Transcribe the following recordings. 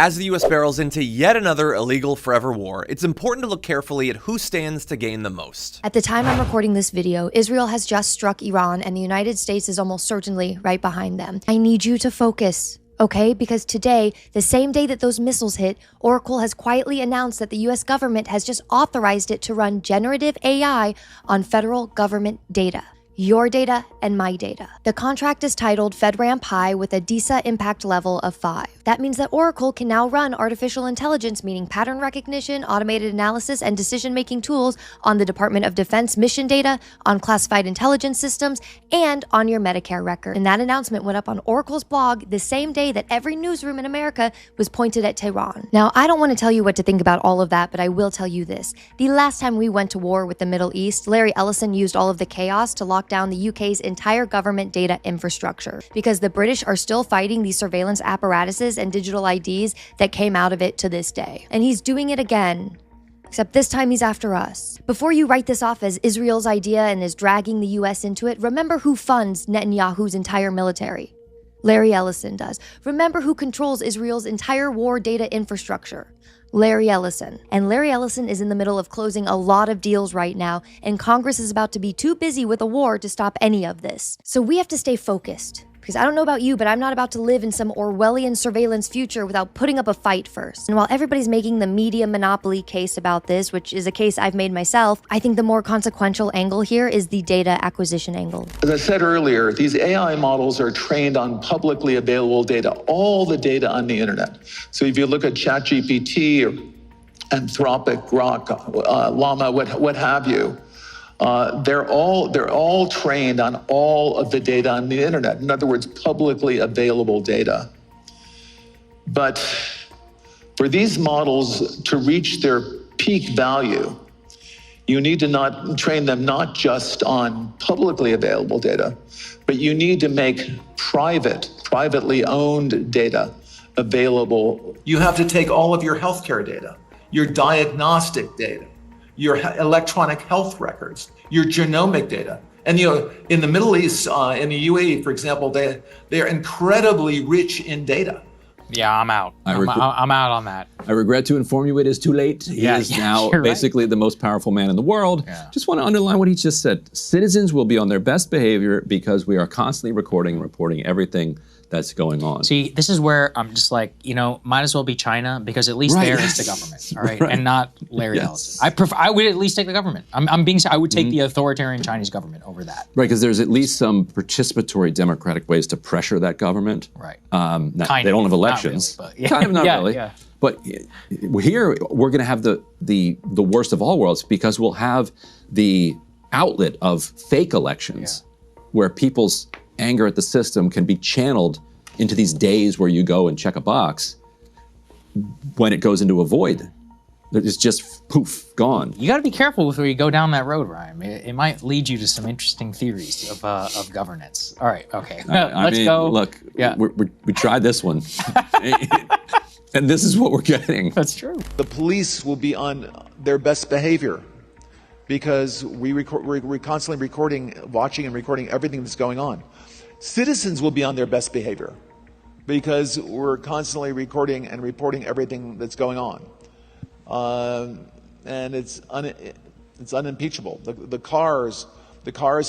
As the US barrels into yet another illegal forever war, it's important to look carefully at who stands to gain the most. At the time I'm recording this video, Israel has just struck Iran and the United States is almost certainly right behind them. I need you to focus, okay? Because today, the same day that those missiles hit, Oracle has quietly announced that the US government has just authorized it to run generative AI on federal government data. Your data and my data. The contract is titled FedRAMP High with a DISA impact level of 5. That means that Oracle can now run artificial intelligence, meaning pattern recognition, automated analysis, and decision-making tools on the Department of Defense mission data, on classified intelligence systems, and on your Medicare record. And that announcement went up on Oracle's blog the same day that every newsroom in America was pointed at Tehran. Now, I don't want to tell you what to think about all of that, but I will tell you this. The last time we went to war with the Middle East, Larry Ellison used all of the chaos to lock down the UK's entire government data infrastructure because the British are still fighting these surveillance apparatuses and digital IDs that came out of it to this day. And he's doing it again. Except this time he's after us. Before you write this off as Israel's idea and is dragging the US into it, remember who funds Netanyahu's entire military. Larry Ellison does. Remember who controls Israel's entire war data infrastructure. Larry Ellison. And Larry Ellison is in the middle of closing a lot of deals right now, and Congress is about to be too busy with a war to stop any of this. So we have to stay focused. Because I don't know about you, but I'm not about to live in some Orwellian surveillance future without putting up a fight first. And while everybody's making the media monopoly case about this, which is a case I've made myself, I think the more consequential angle here is the data acquisition angle. As I said earlier, these AI models are trained on publicly available data, all the data on the internet. So if you look at ChatGPT or Anthropic, Grok, Llama, what have you, they're all trained on all of the data on the internet. In other words, publicly available data. But for these models to reach their peak value, you need to not train them not just on publicly available data, but you need to make privately owned data available. You have to take all of your healthcare data, your diagnostic data, your electronic health records, your genomic data. And in the Middle East, in the UAE, for example, they're incredibly rich in data. Yeah, I'm out. I'm out on that. I regret to inform you it is too late. He is now basically the most powerful man in the world. Yeah. Just want to underline what he just said. Citizens will be on their best behavior because we are constantly recording and reporting everything that's going on. See, this is where I'm just like, might as well be China because at least there is the government, all right, and not Larry Ellison. I would at least take the government. I would take the authoritarian Chinese government over that. Right, because there's at least some participatory democratic ways to pressure that government. Right. They don't have elections. Not really, kind of, not really. Yeah. But here we're going to have the worst of all worlds because we'll have the outlet of fake elections where people's anger at the system can be channeled into these days where you go and check a box when it goes into a void. It's just poof, gone. You got to be careful with where you go down that road, Ryan. It might lead you to some interesting theories of governance. All right, okay, let's go. Look, we tried this one, and this is what we're getting. That's true. The police will be on their best behavior because we're constantly watching and recording everything that's going on. Citizens will be on their best behavior because we're constantly recording and reporting everything that's going on. And it's unimpeachable. The cars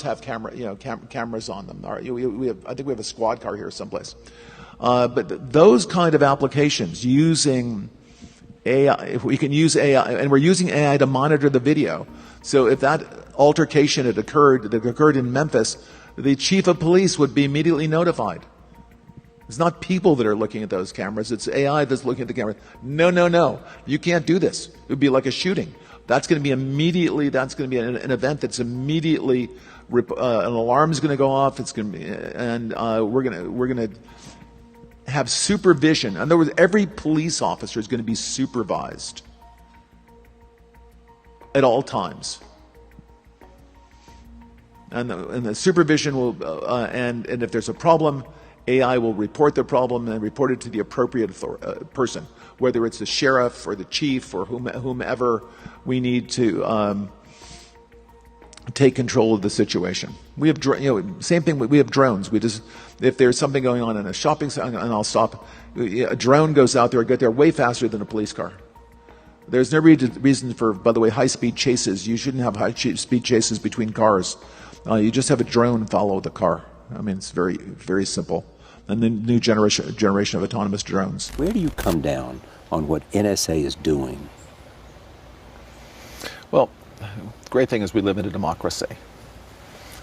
have cameras on them. I think we have a squad car here someplace. But those kind of applications using AI, if we can use AI, and we're using AI to monitor the video. So if that altercation that occurred in Memphis, the chief of police would be immediately notified. It's not people that are looking at those cameras. It's AI that's looking at the camera. No. You can't do this. It would be like a shooting. That's going to be an event that's immediately, an alarm is going to go off. It's going to be, and we're going to have supervision. In other words, every police officer is going to be supervised at all times. And the supervision will, and if there's a problem, AI will report the problem and report it to the appropriate person, whether it's the sheriff or the chief or whomever we need to take control of the situation. We have, same thing. We have drones. If there's something going on in a shopping center, and I'll stop. A drone goes out there, get there way faster than a police car. There's no reason for, by the way, high-speed chases. You shouldn't have high-speed chases between cars. You just have a drone follow the car. I mean, it's very, very simple. And the new generation of autonomous drones. Where do you come down on what NSA is doing? Well, the great thing is we live in a democracy.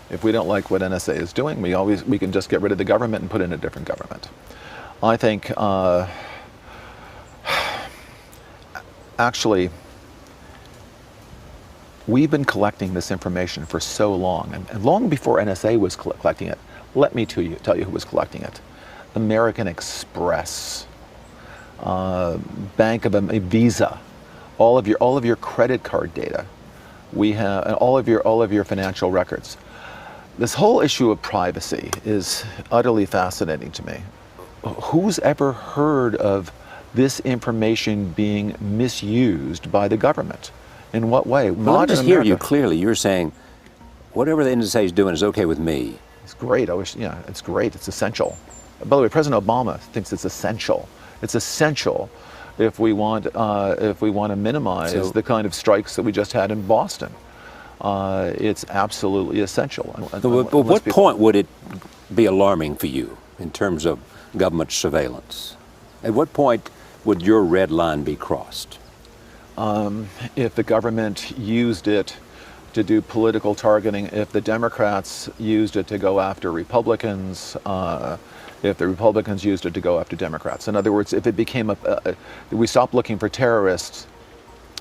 If we don't like what NSA is doing, we can just get rid of the government and put in a different government. I think actually we've been collecting this information for so long, and long before NSA was collecting it. Let me tell you who was collecting it. American Express, Bank of Visa, all of your credit card data. We have, and all of your financial records. This whole issue of privacy is utterly fascinating to me. Who's ever heard of this information being misused by the government? In what way? Well, let me just hear you clearly. You're saying whatever the NSA is doing is okay with me. It's great. It's great. It's essential. By the way, President Obama thinks it's essential. It's essential if we want to minimize the kind of strikes that we just had in Boston. It's absolutely essential. But what point would it be alarming for you in terms of government surveillance? At what point would your red line be crossed? If the government used it to do political targeting, if the Democrats used it to go after Republicans, if the Republicans used it to go after Democrats. In other words, if it became we stopped looking for terrorists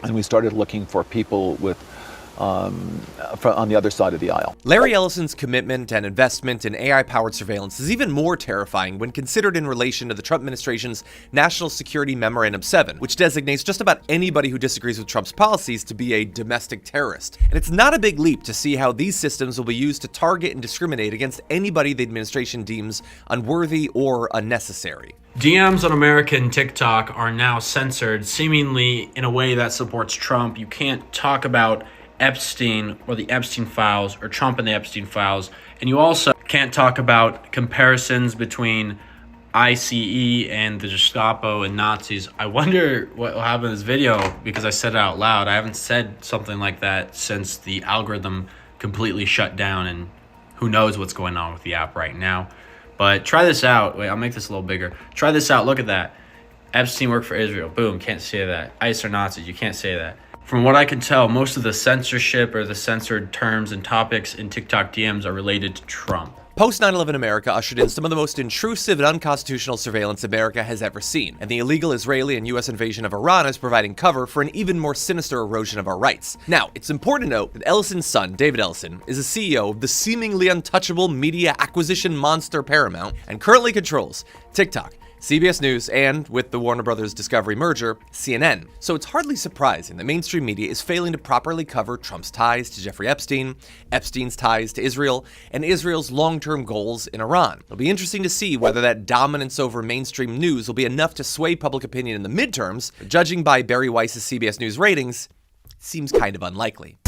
and we started looking for people with on the other side of the aisle. Larry Ellison's commitment and investment in AI-powered surveillance is even more terrifying when considered in relation to the Trump administration's National Security Memorandum 7, which designates just about anybody who disagrees with Trump's policies to be a domestic terrorist. And it's not a big leap to see how these systems will be used to target and discriminate against anybody the administration deems unworthy or unnecessary. DMs on American TikTok are now censored, seemingly in a way that supports Trump. You can't talk about Epstein or the Epstein files or Trump and the Epstein files. And you also can't talk about comparisons between ICE and the Gestapo and Nazis. I wonder what will happen in this video because I said it out loud. I haven't said something like that since the algorithm completely shut down, and who knows what's going on with the app right now. But try this out. Wait, I'll make this a little bigger. Try this out. Look at that. Epstein worked for Israel. Boom, can't say that. ICE or Nazis, you can't say that. From what I can tell, most of the censorship or the censored terms and topics in TikTok DMs are related to Trump. Post 9/11 America ushered in some of the most intrusive and unconstitutional surveillance America has ever seen, and the illegal Israeli and U.S. invasion of Iran is providing cover for an even more sinister erosion of our rights. Now, it's important to note that Ellison's son, David Ellison, is a CEO of the seemingly untouchable media acquisition monster Paramount, and currently controls TikTok, CBS News, and, with the Warner Brothers Discovery merger, CNN. So it's hardly surprising that mainstream media is failing to properly cover Trump's ties to Jeffrey Epstein, Epstein's ties to Israel, and Israel's long-term goals in Iran. It'll be interesting to see whether that dominance over mainstream news will be enough to sway public opinion in the midterms, but judging by Barry Weiss's CBS News ratings, it seems kind of unlikely.